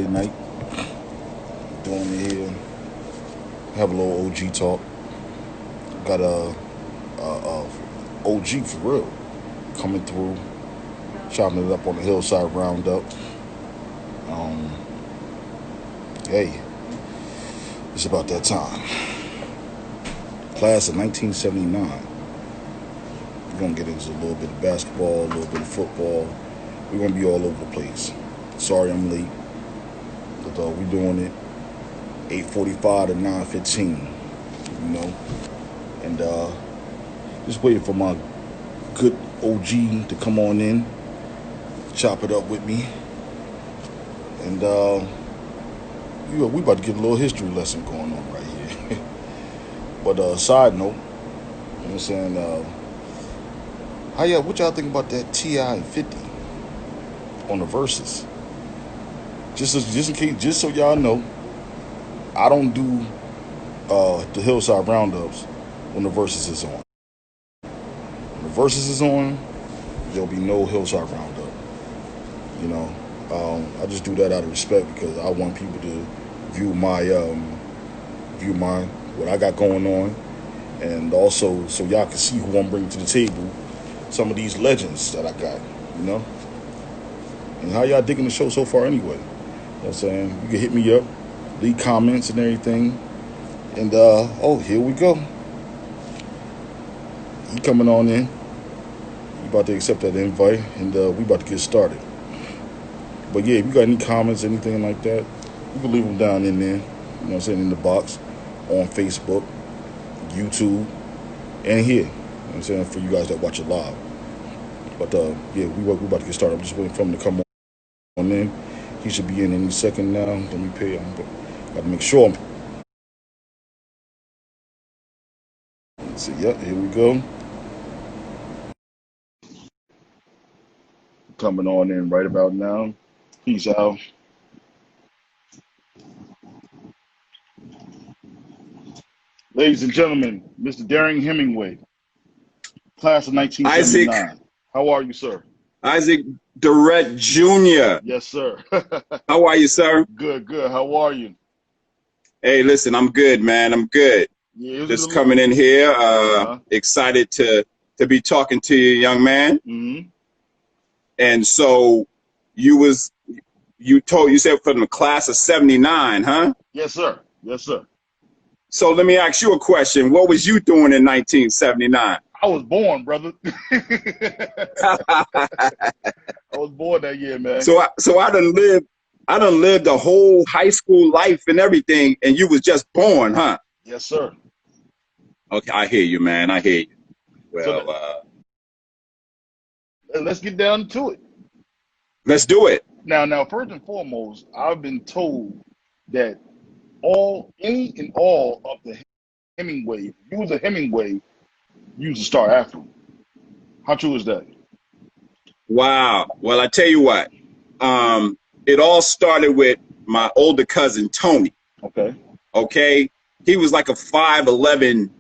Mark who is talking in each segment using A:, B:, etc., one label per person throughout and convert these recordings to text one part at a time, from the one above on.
A: Sunday night. Doing it here. Have a little OG talk. Got a OG for real coming through, chopping it up on the Hillside Roundup. Um, hey, it's about that time. Class of 1979. We're gonna get into a little bit of basketball, a little bit of football. We're gonna be all over the place. Sorry I'm late, but we're doing it 8:45 to 9:15. You know, and just waiting for my good OG to come on in, chop it up with me, and we about to get a little history lesson going on right here. But side note, you know what I'm saying? What y'all think about that T.I. and 50 on the verses? Just in case, just so y'all know, I don't do the Hillside Roundups when the verses is on. When the verses is on, there'll be no Hillside Roundup. You know, I just do that out of respect because I want people to view my what I got going on, and also so y'all can see who I'm bringing to the table. Some of these legends that I got, you know. And how y'all digging the show so far anyway? You know what I'm saying? You can hit me up, leave comments and everything. And here we go. He coming on in. He about to accept that invite, and we about to get started. But yeah, if you got any comments, anything like that, you can leave them down in there. You know what I'm saying, in the box, on Facebook, YouTube, and here. You know what I'm saying, for you guys that watch it live. But yeah, we about to get started. I'm just waiting for him to come on in. He should be in any second now. Let me pay him. Got to make sure I'm. Let's see, yep, here we go. Coming on in right about now. Peace out. Ladies and gentlemen, Mr. Darren Hemmingway, class of
B: Isaac,
A: 1979. How are you, sir?
B: Isaac Durrett Jr.
A: Yes, sir.
B: How are you, sir?
A: Good, good. How are you?
B: Hey, listen, I'm good, man. I'm good.
A: Yeah,
B: Just coming in here, excited to be talking to you, young man.
A: Mm-hmm.
B: And so you said from the class of 79, huh?
A: Yes, sir. Yes, sir.
B: So let me ask you a question. What was you doing in 1979?
A: I was born, brother. I was born that year, man.
B: So I done lived a whole high school life and everything, and you was just born, huh?
A: Yes, sir.
B: Okay, I hear you, man. I hear you. Well,
A: let's get down to it.
B: Let's do it.
A: Now, first and foremost, I've been told that any and all of the Hemingway, if you was a Hemingway, you was a star athlete. How true is that?
B: Wow. Well, I tell you what, it all started with my older cousin, Tony. Okay. He was like a 5'11",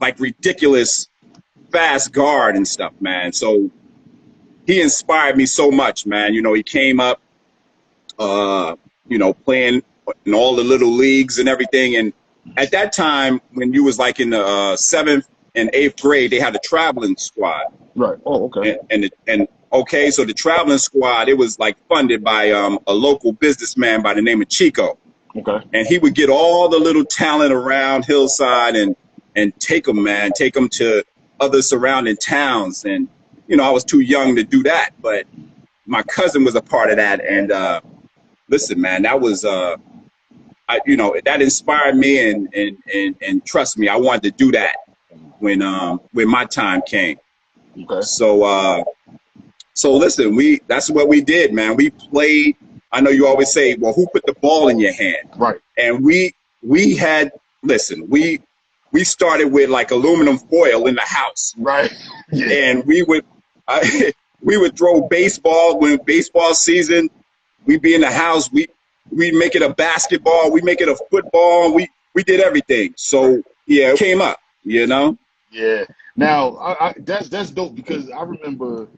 B: like ridiculous fast guard and stuff, man. So he inspired me so much, man. You know, he came up, playing in all the little leagues and everything. And at that time, when you was like in the 7th and 8th grade, they had a traveling squad.
A: Right. Oh, okay.
B: And okay, so the traveling squad, it was like funded by a local businessman by the name of Chico.
A: Okay.
B: And he would get all the little talent around Hillside and take them to other surrounding towns. And, you know, I was too young to do that, but my cousin was a part of that. And listen, man, that was, that inspired me and trust me, I wanted to do that when my time came.
A: Okay.
B: So listen, that's what we did, man. We played. I know you always say, well, who put the ball in your hand?
A: Right.
B: And we started with like aluminum foil in the house.
A: Right. Yeah.
B: And we would throw baseball when baseball season. We'd be in the house. We'd make it a basketball. We'd make it a football. We did everything. So yeah, it came up, you know?
A: Yeah. Now that's dope because I remember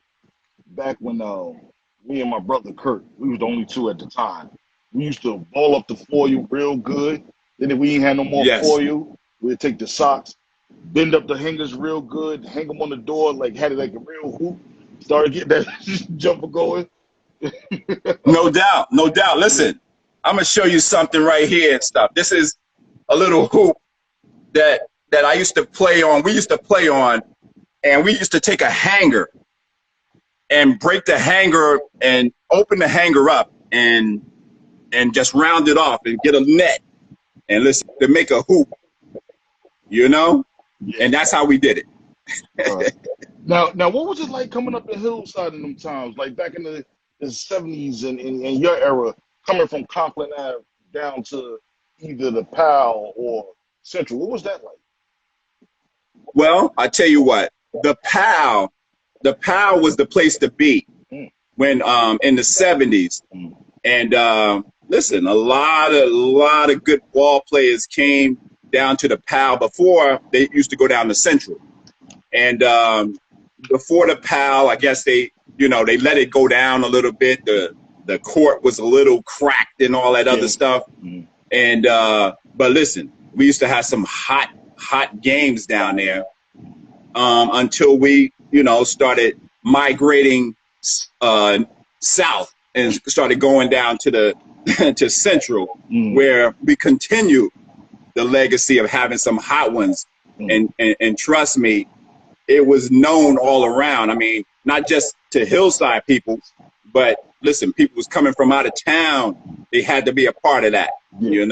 A: back when me and my brother Kurt, we was the only two at the time. We used to ball up the foil real good. Then if we ain't had no more
B: Yes.
A: foil, we'd take the socks, bend up the hangers real good, hang them on the door, like had it like a real hoop. Started getting that jumper going.
B: No doubt. No doubt.
A: Yeah.
B: Listen, I'm gonna show you something right here and stuff. This is a little hoop that I used to play on. We used to play on, and we used to take a hanger and break the hanger and open the hanger up and just round it off and get a net and listen to make a hoop, you know?
A: Yeah.
B: And that's how we did it.
A: Now, what was it like coming up the hillside in them times, like back in the 70s and in your era, coming from Conklin Ave down to either the Powell or Central? What was that like?
B: Well, I tell you what, the POW was the place to be when in the 70s. And listen, a lot of good ball players came down to the POW before they used to go down to Central. And before the POW, I guess they let it go down a little bit. The court was a little cracked and all that other stuff. And but listen, we used to have some hot games down there until we started migrating south and started going down to the to Central, where we continue the legacy of having some hot ones. And trust me, it was known all around. I mean, not just to Hillside people, but listen, people was coming from out of town. They had to be a part of that, and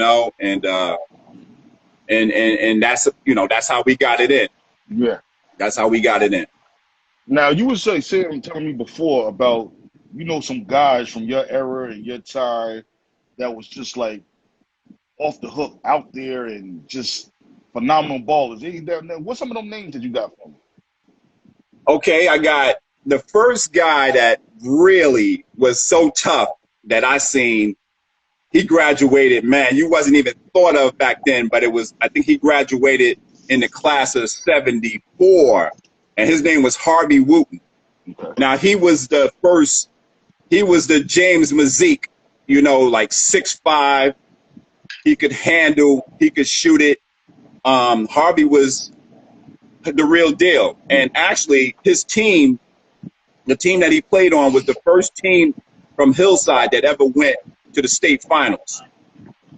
B: that's that's how we got it in.
A: Yeah,
B: that's how we got it in.
A: Now you were telling me before about some guys from your era and your time that was just like off the hook out there and just phenomenal ballers. What's some of them names that you got from them?
B: Okay, I got the first guy that really was so tough that I seen. He graduated, man, you wasn't even thought of back then, but I think he graduated in the class of 74, and his name was Harvey Wooten. Okay. Now, he was the James Mazik, like 6'5". He could handle, he could shoot it. Harvey was the real deal. And actually, his team, the team that he played on, was the first team from Hillside that ever went to the state finals.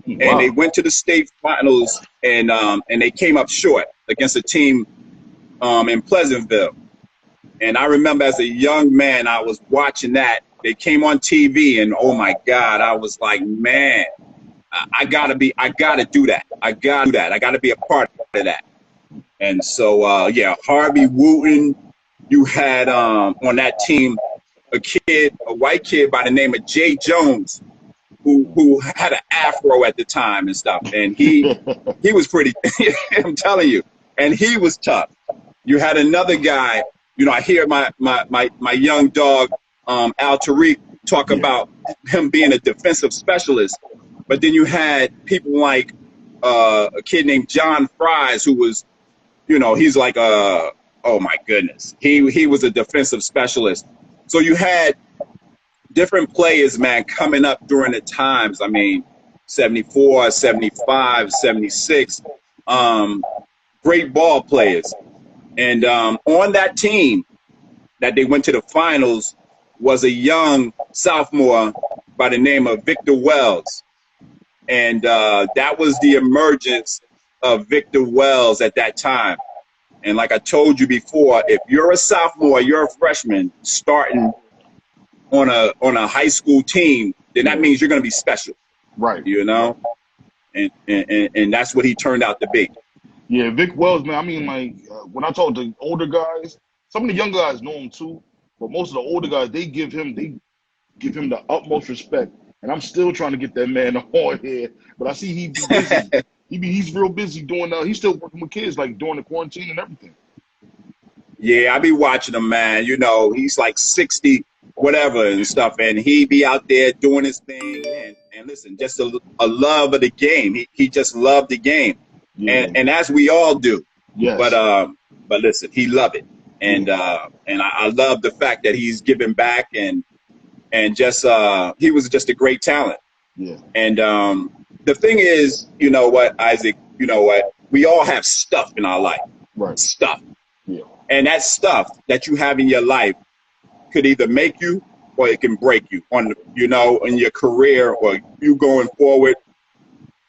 B: Wow. And they went to the state finals and they came up short against a team in Pleasantville. And I remember as a young man, I was watching that. They came on TV and oh my God, I was like, man, I gotta do that. I gotta be a part of that. And so, Harvey Wooten, you had on that team a white kid by the name of Jay Jones, who had an afro at the time and stuff. And he was pretty, I'm telling you, and he was tough. You had another guy, I hear my young dog, Al Tariq, talk about him being a defensive specialist. But then you had people like a kid named John Fries, who was, he's like oh my goodness. He was a defensive specialist. So you had different players, man, coming up during the times. I mean, 74, 75, 76, great ball players. And on that team that they went to the finals was a young sophomore by the name of Victor Wells. And that was the emergence of Victor Wells at that time. And like I told you before, if you're a sophomore, you're a freshman starting on a high school team, then that means you're going to be special.
A: Right.
B: And that's what he turned out to be.
A: Yeah, Vic Wells, man. I mean, like, when I talk to older guys, some of the younger guys know him too, but most of the older guys, they give him the utmost respect. And I'm still trying to get that man on here, but I see he be busy. He's real busy doing. He's still working with kids, like during the quarantine and everything.
B: Yeah, I be watching him, man. He's like 60, whatever and stuff, and he be out there doing his thing. And listen, just a love of the game. He just loved the game, and as we all do. Yes. But listen, he loved it, and I love the fact that he's giving back and just he was just a great talent.
A: Yeah.
B: And the thing is, you know what, Isaac, you know what, we all have stuff in our life,
A: Right.
B: stuff.
A: Yeah.
B: And that stuff that you have in your life could either make you or it can break you on, you know, in your career or you going forward.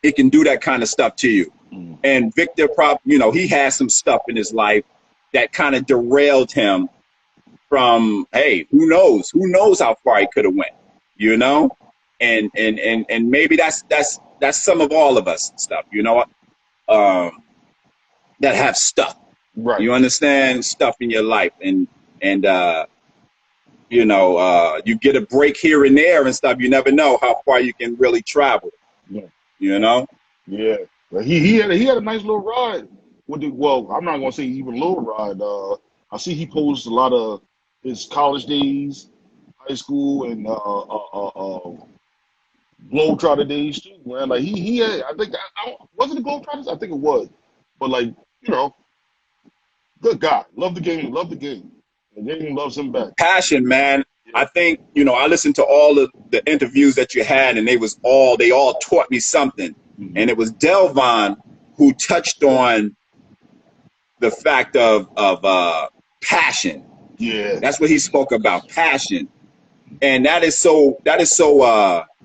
B: It can do that kind of stuff to you.
A: Mm.
B: And Victor, you know, he had some stuff in his life that kind of derailed him from, hey, who knows how far he could have went, you know? And maybe that's some of all of us and stuff, you know, that have stuff.
A: Right.
B: You understand, stuff in your life, and you know, you get a break here and there and stuff. You never know how far you can really travel.
A: Yeah.
B: You know.
A: Yeah. But he had a nice little ride with the, well, I'm not gonna say even little ride. I see he posts a lot of his college days, high school, and Globetrotter days too, man. Like he had, I think was it the Globetrotters? I think it was. But like, you know, good guy. Love the game, love the game. The game loves him back.
B: Passion, man.
A: Yeah.
B: I think, you know, I listened to all of the interviews that you had, and they all taught me something.
A: Mm-hmm.
B: And it was Delvon who touched on the fact of passion.
A: Yeah.
B: That's what he spoke about, passion. And that is so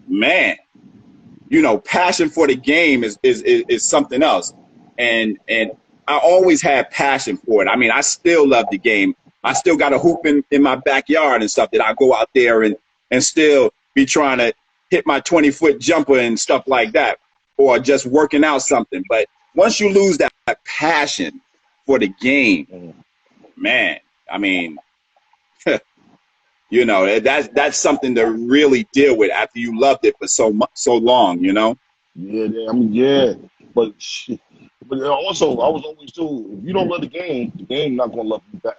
B: man, you know, passion for the game is something else. And I always had passion for it. I mean, I still love the game. I still got a hoop in my backyard and stuff that I go out there and still be trying to hit my 20-foot jumper and stuff like that, or just working out something. But once you lose that passion for the game, man, I mean, you know, that's something to really deal with after you loved it for so long, you know.
A: Yeah, I mean, yeah, but also I was always told if you don't love the game not gonna love you back.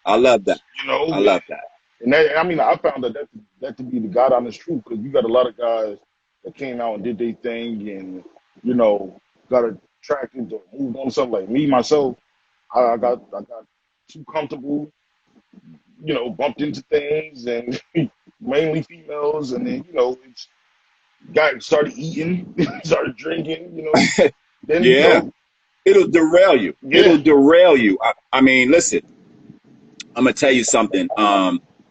B: I love that.
A: You know,
B: I love that.
A: and that, I mean, I found that to be the God honest truth because you got a lot of guys that came out and did their thing and you know got attracted or moved on to something. Like me myself, I got too comfortable, you know, bumped into things and mainly females, and then you know it's got started eating, started drinking, you know. Then you
B: Yeah,
A: know,
B: it'll derail you.
A: yeah,
B: It'll derail you. I mean, listen, I'm gonna tell you something.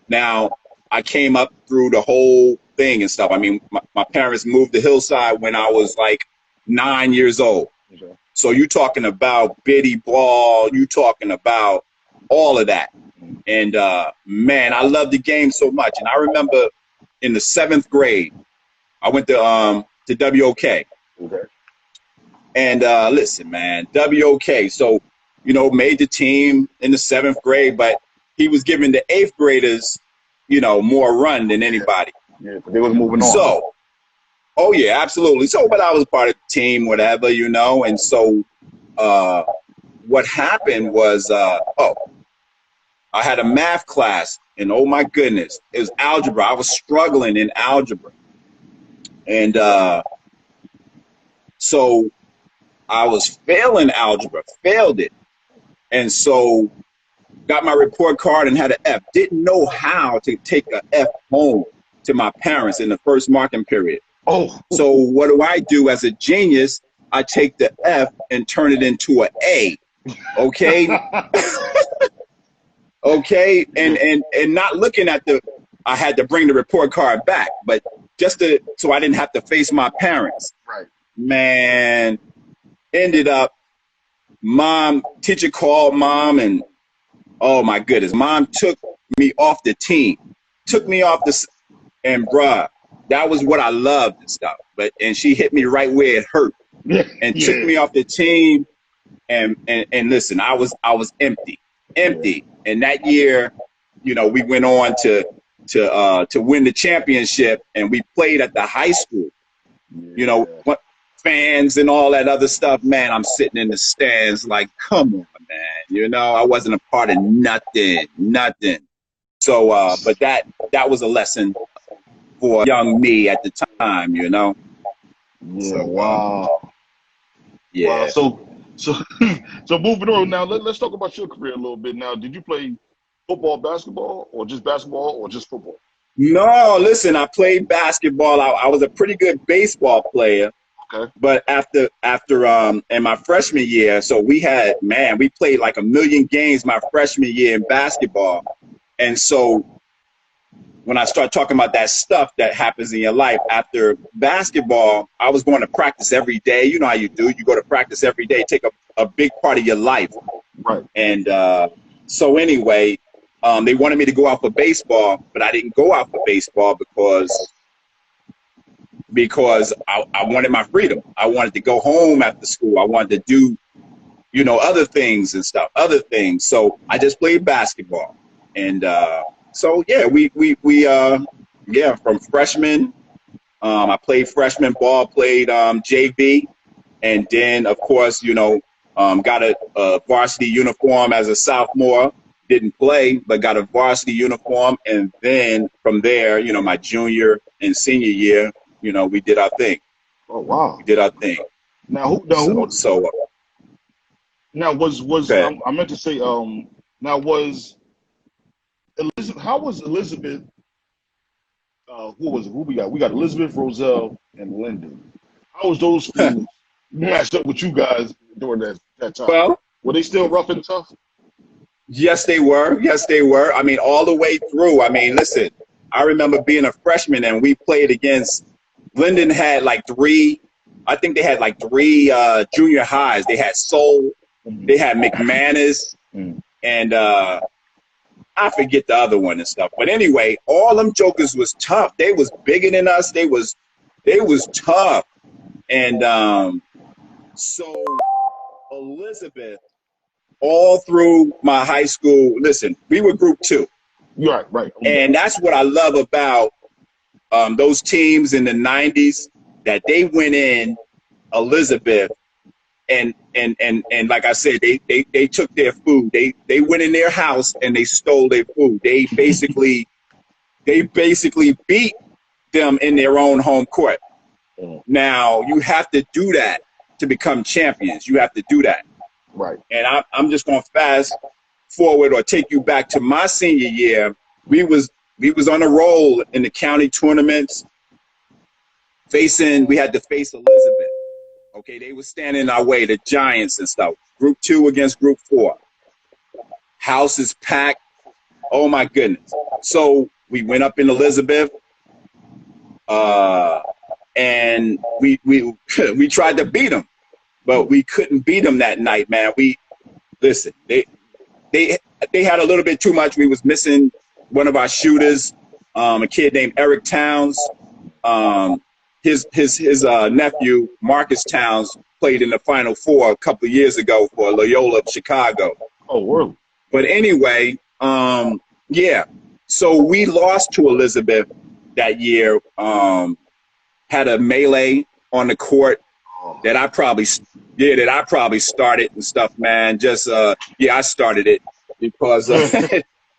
B: Now I came up through the whole thing and stuff. I mean, my parents moved to Hillside when I was like 9 years old.
A: okay.
B: So you talking about Biddy Ball, you talking about all of that. And man, I love the game so much. And I remember in the 7th grade, I went to WOK.
A: Okay.
B: And listen, man, WOK. So, you know, made the team in the 7th grade, but he was giving the 8th graders, you know, more run than anybody.
A: Yeah, but they was moving on.
B: So, oh yeah, absolutely. So, but I was part of the team, whatever, you know. And so, what happened was, I had a math class, and oh my goodness, it was algebra. I was struggling in algebra, and so I was failing algebra, failed it, and so got my report card and had an F. Didn't know how to take an F home to my parents in the first marking period.
A: Oh,
B: So what do as a genius? I take the F and turn it into an A. Okay. Okay, and not looking at I had to bring the report card back, but so I didn't have to face my parents.
A: right.
B: Man, ended up, teacher called mom, and oh my goodness, mom took me off the team, and bruh, that was what I loved and stuff. And she hit me right where it hurt, and took me off the team, and listen, I was empty. And that year, you know, we went on to win the championship, and we played at the high school. You know, fans and all that other stuff. Man, I'm sitting in the stands like, come on, man. You know, I wasn't a part of nothing. So, but that was a lesson for young me at the time. You know.
A: Yeah.
B: So,
A: Wow.
B: Yeah.
A: Wow. So moving on now. Let's talk about your career a little bit. Now, did you play football, basketball, or just football?
B: No, listen, I played basketball. I was a pretty good baseball player.
A: Okay.
B: But after in my freshman year, so we played like 1,000,000 games my freshman year in basketball. And so when I start talking about that stuff that happens in your life after basketball, I was going to practice every day. You know how you do. You go to practice every day, take a big part of your life.
A: Right.
B: And so anyway, they wanted me to go out for baseball, but I didn't go out for baseball because I wanted my freedom. I wanted to go home after school. I wanted to do, other things and stuff, other things. So I just played basketball. And so, yeah, from freshman, I played freshman ball, played JV. And then, of course, got a varsity uniform as a sophomore. Didn't play, but got a varsity uniform. And then from there, my junior and senior year, we did our thing.
A: Oh wow.
B: We did our thing.
A: Now
B: Okay.
A: I meant to say now was Elizabeth, how was Elizabeth who we got? We got Elizabeth, Roselle, and Lyndon. How was those schools matched up with you guys during that time?
B: Well,
A: were they still rough and tough?
B: yes, they were. Yes, they were. I mean, all the way through. I mean, listen, I remember being a freshman and we played against Lyndon had like three junior highs. They had Soul, they had McManus, and I forget the other one and stuff. But anyway, all them jokers was tough. They was bigger than us. They was tough. And so Elizabeth, all through my high school, listen, we were group 2.
A: Right.
B: And that's what I love about those teams in the 90s, that they went in Elizabeth and like I said, they took their food. They went in their house and they stole their food. They basically beat them in their own home court. Now you have to do that to become champions. You have to do that.
A: Right. And
B: I'm just gonna fast forward or take you back to my senior year. We was on a roll in the county tournaments. We had to face Elizabeth. Okay, they were standing in our way, the Giants and stuff. Group 2 against Group 4. House is packed. Oh my goodness. So we went up in Elizabeth, and we tried to beat them, but we couldn't beat them that night, man. They had a little bit too much. We was missing one of our shooters, a kid named Eric Towns. His nephew, Marcus Towns, played in the Final Four a couple of years ago for Loyola of Chicago.
A: Oh, world.
B: But anyway, yeah. So we lost to Elizabeth that year. Had a melee on the court that I probably started and stuff, man. Just I started it because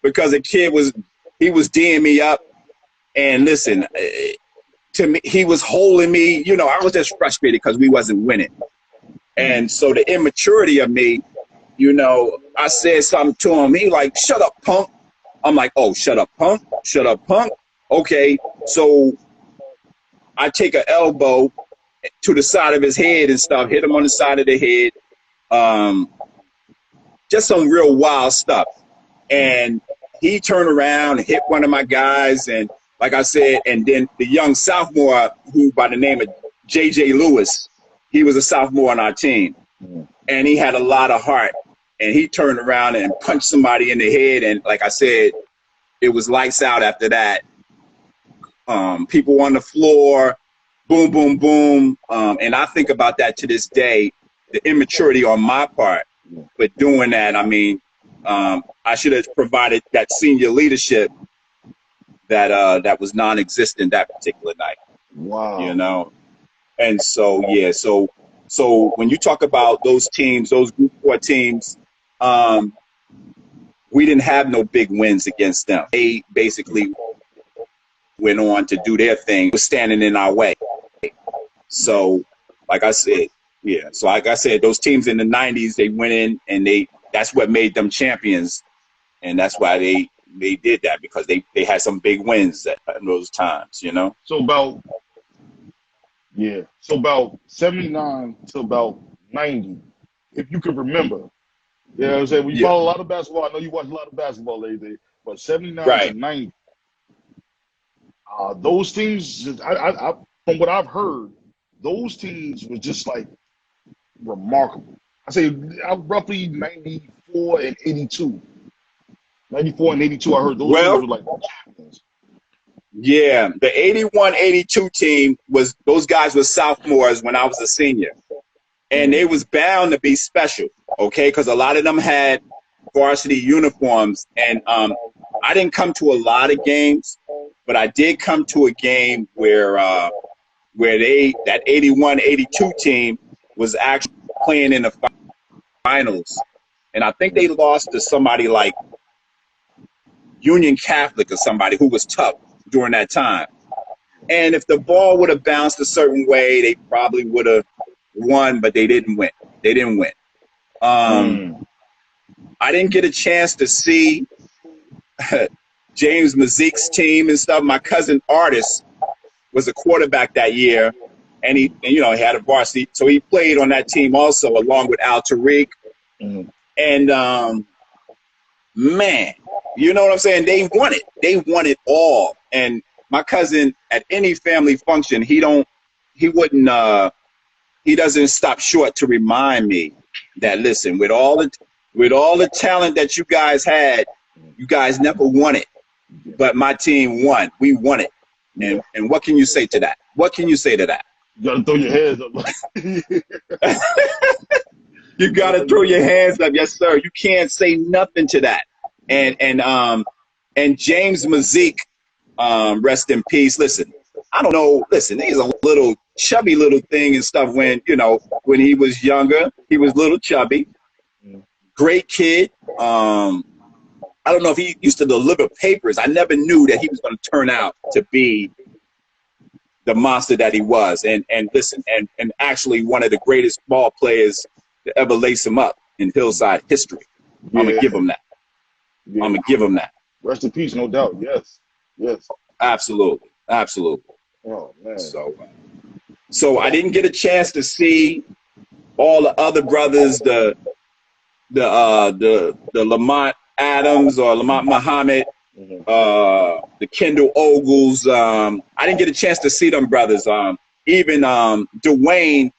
B: because a kid was D'ing me up, and listen, to me, he was holding me. I was just frustrated because we wasn't winning, and so the immaturity of me, I said something to him. He like, "Shut up, punk." I'm like, "Oh, shut up, punk. Shut up, punk." Okay, so I take an elbow to the side of his head and stuff, hit him on the side of the head. Just some real wild stuff. And he turned around and hit one of my guys. And like I said, and then the young sophomore who by the name of J.J. Lewis, he was a sophomore on our team. And he had a lot of heart. And he turned around and punched somebody in the head. And like I said, it was lights out after that. People on the floor, boom, boom, boom. And I think about that to this day, the immaturity on my part. But doing that, I mean, I should have provided that senior leadership that was non-existent that particular night.
A: Wow.
B: And so, yeah, so when you talk about those teams, those Group 4 teams, we didn't have no big wins against them. They basically went on to do their thing, was standing in our way. So, like I said, those teams in the 90s, they went in and that's what made them champions. And that's why they did that because they had some big wins at those times, you know.
A: So about so about 79 to about 90, if you can remember. You know what I'm saying? We
B: Yeah.
A: follow a lot of basketball. I know you watch a lot of basketball every day, but 79 to
B: Right.
A: 90, those teams, I from what I've heard, those teams was just like remarkable. I say roughly 94 and 82. 94 and 82, I heard those teams
B: Well,
A: were like champions.
B: yeah, the 81-82 team was, those guys were sophomores when I was a senior. And they was bound to be special, okay? Because a lot of them had varsity uniforms. And I didn't come to a lot of games, but I did come to a game where that 81-82 team was actually playing in the finals. And I think they lost to somebody like Union Catholic or somebody who was tough during that time. And if the ball would have bounced a certain way, they probably would have won, but they didn't win. They didn't win. I didn't get a chance to see James Mazik's team and stuff. My cousin Artis was a quarterback that year, and he had a varsity, so he played on that team also, along with Al Tariq. And man, you know what I'm saying? They won it. They won it all. And my cousin, at any family function, he doesn't stop short to remind me that, listen, with all the talent that you guys had, you guys never won it. But my team won. We won it. And what can you say to that? What can you say to that?
A: You gotta throw your hands up.
B: You gotta throw your hands up, yes, sir. You can't say nothing to that. And James Mazik, rest in peace. Listen, I don't know. Listen, he's a little chubby little thing and stuff when he was younger. He was a little chubby. Great kid. I don't know if he used to deliver papers. I never knew that he was going to turn out to be the monster that he was. And listen, and actually one of the greatest ball players to ever lace him up in Hillside history. Yeah. I'm going to give him that. Yeah. I'm going to give him that.
A: Rest in peace, no doubt. Yes. Yes.
B: Absolutely. Absolutely.
A: Oh, man.
B: So I didn't get a chance to see all the other brothers, the Lamont Adams or Lamont Muhammad, the Kendall Ogles. I didn't get a chance to see them brothers. Even Dwayne,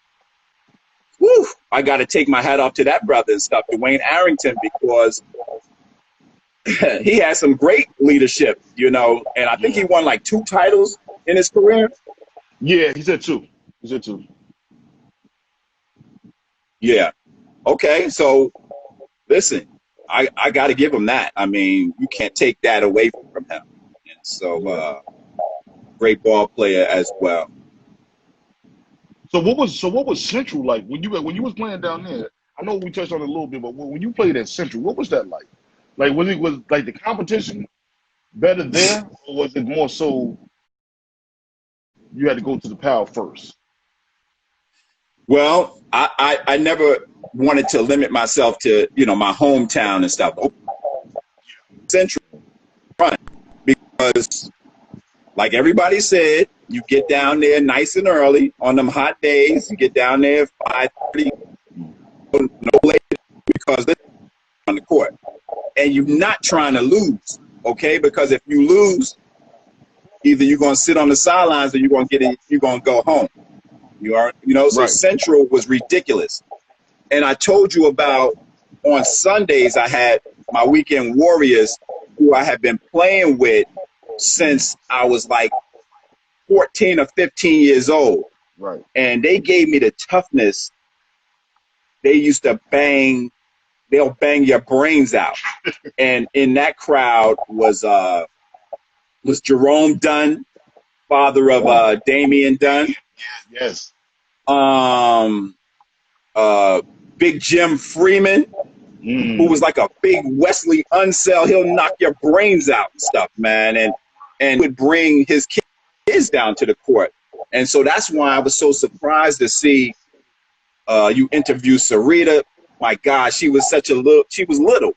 B: whew, I got to take my hat off to that brother and stuff, Dwayne Arrington, because he had some great leadership, and I think he won like 2 titles in his career.
A: Yeah, he said 2.
B: Yeah. Okay, so listen, I got to give him that. I mean, you can't take that away from him. And so, great ball player as well.
A: So what was Central like when you was playing down there? I know we touched on it a little bit, but when you played at Central, what was that like? Like, was like the competition better there, or was it more so you had to go to the PAL first?
B: Well, I never wanted to limit myself to, my hometown and stuff. Central front, because like everybody said, you get down there nice and early on them hot days. You get down there at 5:30, no later, because they're on the court. And you're not trying to lose, okay? Because if you lose, either you're gonna sit on the sidelines or you're gonna go home. So right. Central was ridiculous. And I told you about on Sundays I had my weekend warriors who I had been playing with since I was like 14 or 15 years old.
A: Right.
B: And they gave me the toughness. They used to they'll bang your brains out. And in that crowd was Jerome Dunn, father of Damian Dunn.
A: Yes.
B: Big Jim Freeman, who was like a big Wesley Unseld. He'll knock your brains out and stuff, man. And would bring his kids down to the court. And so that's why I was so surprised to see you interview Sarita. My God, she was little.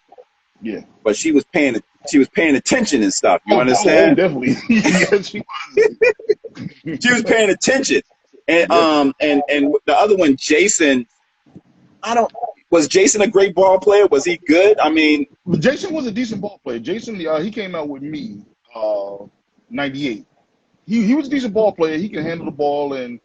B: Yeah. But she was paying she was paying attention and stuff. You
A: Oh,
B: understand?
A: definitely. Yeah, she was.
B: She was paying attention. And and the other one, Jason, was Jason a great ball player? Was he good? I mean,
A: But Jason was a decent ball player. Jason, he came out with me, 98. He was a decent ball player. He can handle the ball, and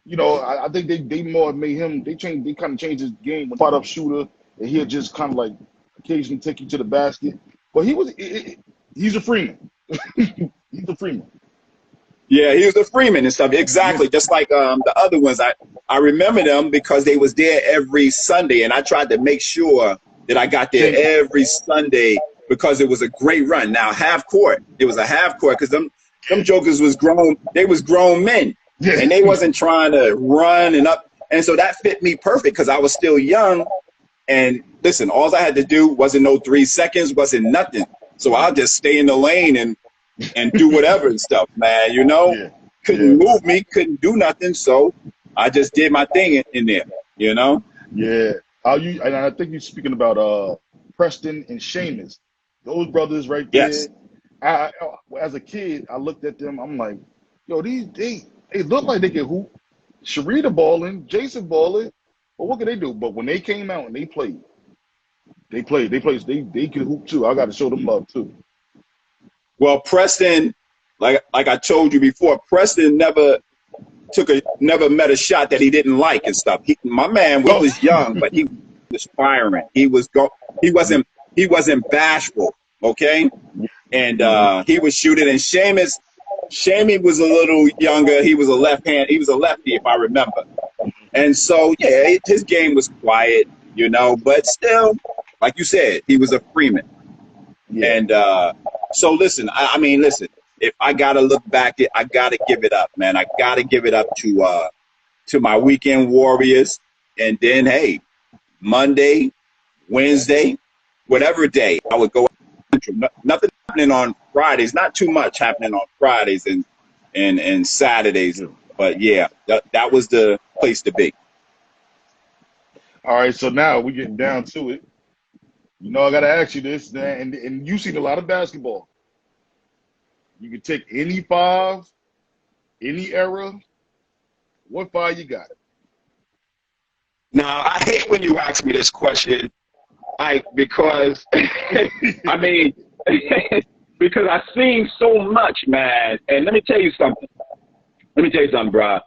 A: I think they more made him. They kind of changed his game. Spot up shooter, and he'll just kind of like occasionally take you to the basket. But he's a Freeman. He's a Freeman.
B: yeah, he was a Freeman and stuff. Exactly.
A: Yeah.
B: Just like the other ones. I remember them because they was there every Sunday, and I tried to make sure that I got there every Sunday because it was a great run. Now, half court. It was a half court because them jokers was grown. They was grown men,
A: Yeah.
B: and they wasn't trying to run and up. And so that fit me perfect because I was still young. And listen, all I had to do wasn't no 3 seconds, wasn't nothing. So I'll just stay in the lane and do whatever and stuff, man.
A: Yeah.
B: Couldn't move me, couldn't do nothing. So I just did my thing in there,
A: Yeah. And I think you're speaking about Preston and Seamus. Those brothers right there.
B: Yes.
A: I as a kid, I looked at them. I'm like, yo, they look like they can hoop. Sharita balling, Jason balling. But what can they do? But when they came out and they could hoop too. I got to show them love too.
B: Well, Preston, like I told you before, Preston never met a shot that he didn't like and stuff. My man was young, but he was firing. He wasn't bashful, okay? And he was shooting. And Shamey was a little younger. He was a lefty, if I remember. And so, yeah, his game was quiet, but still, like you said, he was a Freeman. Yeah. And so listen, I mean, if I gotta look back, I gotta give it up, man. I gotta give it up to my weekend warriors. And then, hey, Monday, Wednesday, whatever day, I would go. Nothing happening on Fridays. Not too much happening on Fridays and Saturdays. But yeah, that was the place to be.
A: All right, so now we're getting down to it. I got to ask you this, man, and you've seen a lot of basketball. You can take any 5, any era. What 5 you got?
B: Now, I hate when you ask me this question, because, I mean, because I've seen so much, man. And let me tell you something, bro.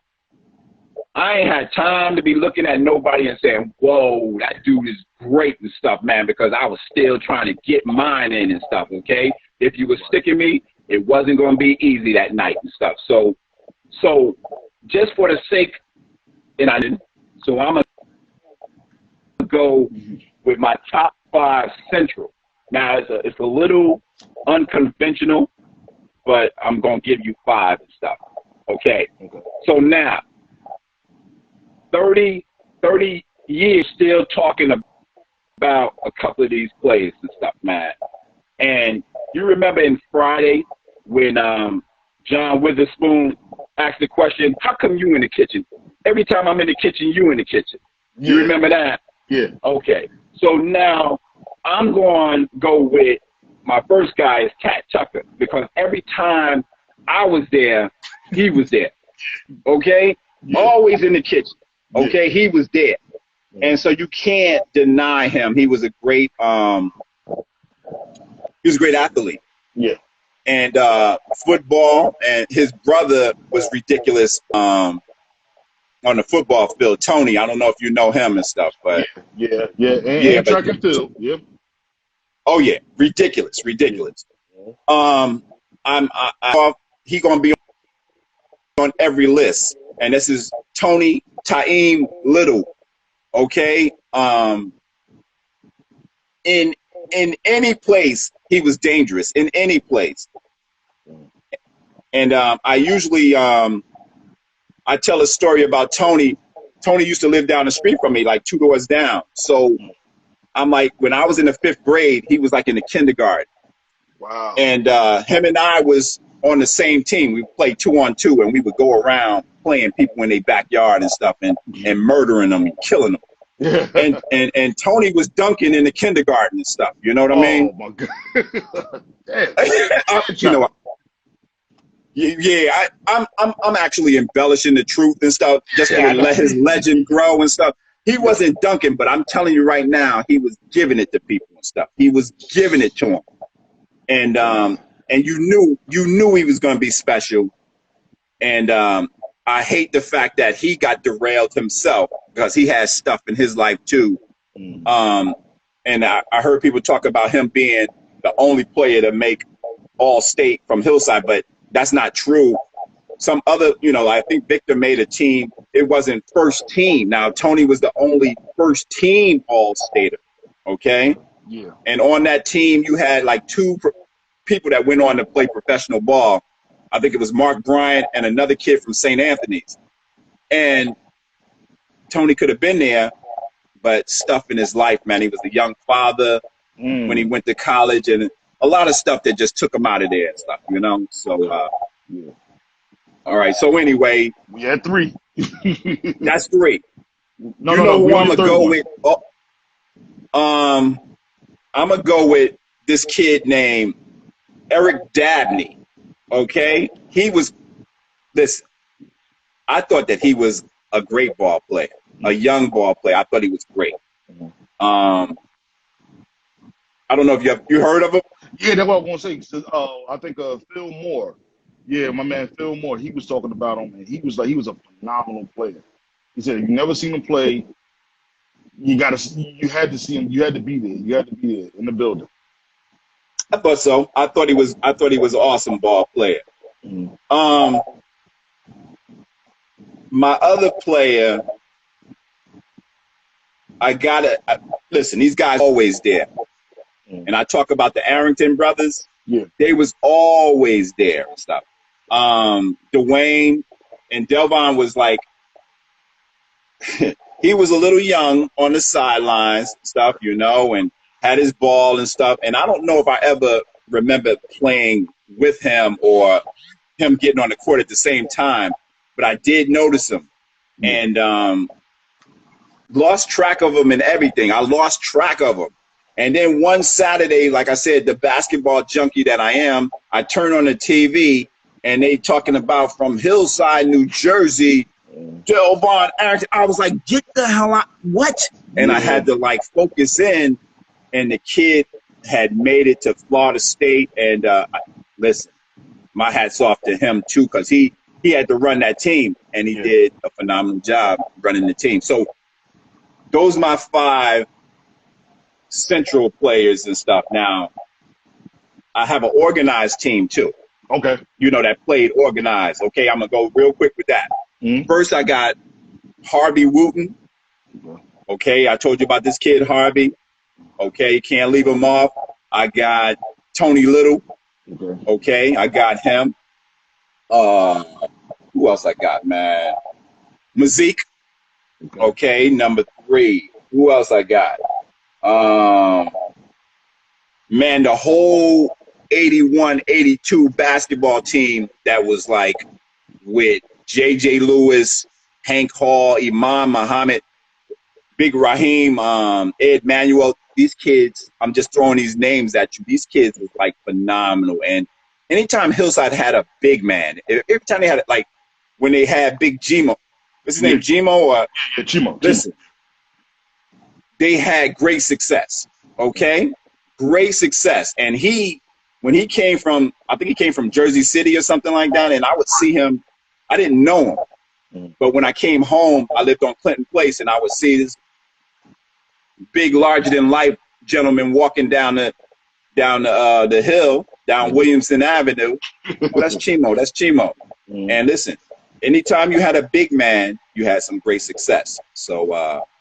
B: I ain't had time to be looking at nobody and saying, whoa, that dude is great and stuff, man, because I was still trying to get mine in and stuff, okay? If you were sticking me, it wasn't going to be easy that night and stuff. So just for the sake, so I'm going to go with my top 5 Central. Now, it's a little unconventional, but I'm going to give you 5 and stuff, okay? So now, 30 years still talking about a couple of these plays and stuff, man. And you remember in Friday when John Witherspoon asked the question, how come you in the kitchen? Every time I'm in the kitchen, you in the kitchen.
A: Yeah.
B: You remember that?
A: Yeah.
B: Okay. So now I'm going to go with my first guy is Cat Tucker, because every time I was there, he was there. Okay? Yeah. Always in the kitchen. Okay, yeah. He was there. And so you can't deny him. He was a great athlete.
A: Yeah.
B: And football, and his brother was ridiculous on the football field. Tony, I don't know if you know him and stuff, but
A: yeah. And track and field. Yep. Oh
B: yeah, ridiculous. Yeah. He gonna be on every list. And this is Tony Taim Little, okay? In any place, he was dangerous, in any place. And I usually, I tell a story about Tony. Tony used to live down the street from me, like 2 doors down. So I'm like, when I was in the 5th grade, he was like in the kindergarten.
A: Wow.
B: And him and I was on the same team. We played 2-on-2, and we would go around playing people in their backyard and stuff, and murdering them and killing them. And Tony was dunking in the kindergarten and stuff. You know what I
A: Oh
B: mean?
A: my God. Damn.
B: You know, yeah. I'm actually embellishing the truth and stuff just
A: Yeah, I
B: to
A: know.
B: let his legend grow and stuff. He wasn't dunking, but I'm telling you right now, he was giving it to people and stuff. He was giving it to them, and you knew he was going to be special. And I hate the fact that he got derailed himself because he has stuff in his life too. And I heard people talk about him being the only player to make all state from Hillside, but that's not true. Some other, I think Victor made a team. It wasn't first team. Now, Tony was the only first team all stater. Okay.
A: Yeah.
B: And on that team, you had like two people that went on to play professional ball. I think it was Mark Bryant and another kid from St. Anthony's. And Tony could have been there, but stuff in his life, man. He was a young father when he went to college, and a lot of stuff that just took him out of there and stuff, So,
A: Yeah.
B: all right. So anyway,
A: We had 3.
B: that's 3.
A: No,
B: Who
A: we
B: I'm
A: need a
B: gonna
A: third
B: go
A: one.
B: with? I'm gonna go with this kid named Eric Dabney. Okay, he was this. I thought that he was a great ball player, a young ball player. I thought he was great. I don't know if you heard of him.
A: Yeah, that's what I was gonna say. I think Phil Moore. Yeah, my man Phil Moore. He was talking about him, and he was a phenomenal player. He said, "You never seen him play. You had to see him. You had to be there. You had to be there in the building."
B: I thought so. I thought he was an awesome ball player. My other player, I gotta listen. These guys always there, and I talk about the Arrington brothers.
A: Yeah,
B: they was always there and stuff. Dwayne and Delvon was like, he was a little young on the sidelines and stuff, and had his ball and stuff. And I don't know if I ever remember playing with him or him getting on the court at the same time, but I did notice him and lost track of him and everything. I lost track of him. And then one Saturday, like I said, the basketball junkie that I am, I turn on the TV and they talking about from Hillside, New Jersey, Delvon Arrington. I was like, get the hell out. What? And I had to like focus in, and the kid had made it to Florida State. And listen, my hat's off to him too, because he had to run that team, and he did a phenomenal job running the team. So those are my 5 central players and stuff. Now, I have an organized team too.
A: Okay.
B: That played organized. Okay, I'm going to go real quick with that. First, I got Harvey Wooten. Okay, I told you about this kid, Harvey. Okay, can't leave him off. I got Tony Little. Okay, I got him. Who else I got, man? Mazik. Okay, number 3. Who else I got? Man, the whole 81, 82 basketball team that was like with J.J. Lewis, Hank Hall, Imam Muhammad, Big Raheem, Ed Manuel. These kids, I'm just throwing these names at you. These kids was like phenomenal. And anytime Hillside had a big man, every time they had like when they had Big Gmo, what's his name, Gmo? Or
A: Gmo.
B: Listen, they had great success. Okay, great success. And when he came from, I think he came from Jersey City or something like that. And I would see him. I didn't know him, but when I came home, I lived on Clinton Place, and I would see this big, larger-than-life gentleman walking down the hill, down Williamson Avenue. Oh, that's Chimo. That's Chimo. And listen, anytime you had a big man, you had some great success. So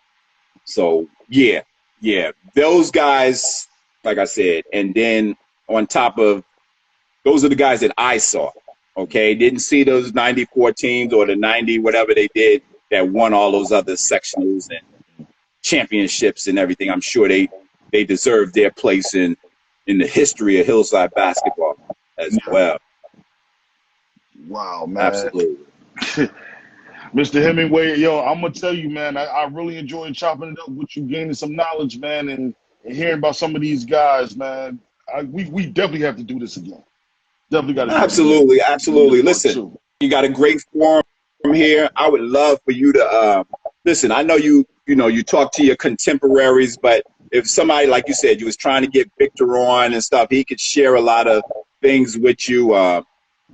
B: yeah, those guys, like I said, and then on top of those are the guys that I saw. Okay, didn't see those 94 teams or the 90, whatever they did, that won all those other sectionals and championships and everything. I'm sure they deserve their place in the history of Hillside basketball as well.
A: Wow, man.
B: Absolutely.
A: Mr. Hemingway, yo, I'm gonna tell you, man, I really enjoyed chopping it up with you, gaining some knowledge, man, and hearing about some of these guys, man. We definitely have to do this again. Definitely got to do it again.
B: Absolutely,
A: We need a
B: absolutely.
A: part
B: Listen,
A: two.
B: you got a great forum here. I would love for you to listen. I know you talk to your contemporaries, but if somebody like you said you was trying to get Victor on and stuff, he could share a lot of things with you. A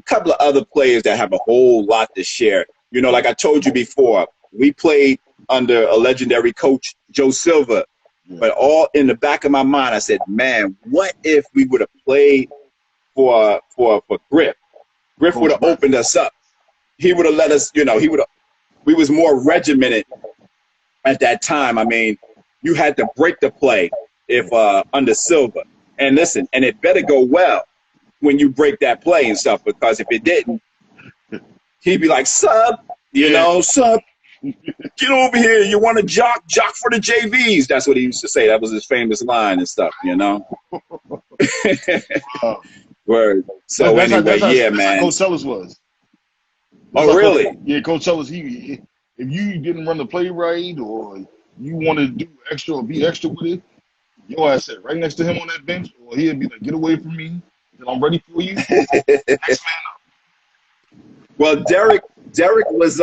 B: couple of other players that have a whole lot to share. You know, like I told you before, we played under a legendary coach, Joe Silva.
A: Yeah.
B: But all in the back of my mind, I said, man, what if we would have played for Griff? Griff would
A: Coach
B: have
A: Griff.
B: opened us up. He would have let us, he would have, we was more regimented at that time. I mean, you had to break the play if under Silva. And listen, and it better go well when you break that play and stuff, because if it didn't, he'd be like, sub, sub, get over here. You want to jock for the JVs. That's what he used to say. That was his famous line and stuff, Word. So anyway, yeah, man.
A: That's how Coach Ellis was.
B: Oh, really?
A: Yeah, Coach Ellis, if you didn't run the play right or you wanted to do extra or be extra with it, your ass sat right next to him on that bench, or he'd be like, get away from me, and I'm ready for you. Next man up.
B: Well, Derek was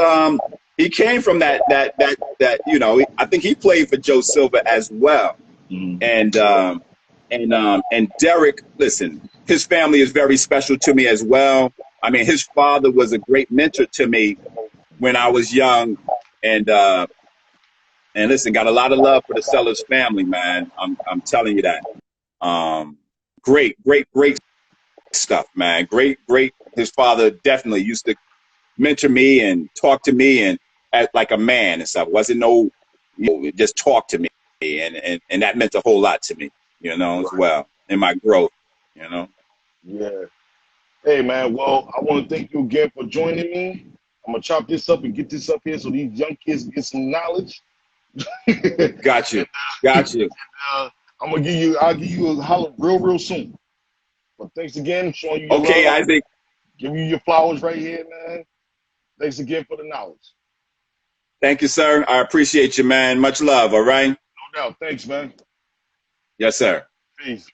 B: he came from that I think he played for Joe Silva as well.
A: Mm-hmm.
B: And Derek, listen, his family is very special to me as well. I mean, his father was a great mentor to me when I was young, and listen, got a lot of love for the Sellers family, man. I'm telling you that. Great stuff, man. Great. His father definitely used to mentor me and talk to me and act like a man and stuff. Wasn't just talk to me, and that meant a whole lot to me, as well in my growth,
A: Yeah. Hey, man, well, I want to thank you again for joining me. I'm going to chop this up and get this up here so these young kids get some knowledge.
B: Got you.
A: I'll give you a holler real soon. But thanks again, showing you your
B: Okay,
A: love.
B: Isaac.
A: Giving you your flowers right here, man. Thanks again for the knowledge.
B: Thank you, sir. I appreciate you, man. Much love, all right?
A: No doubt. Thanks, man.
B: Yes, sir.
A: Peace.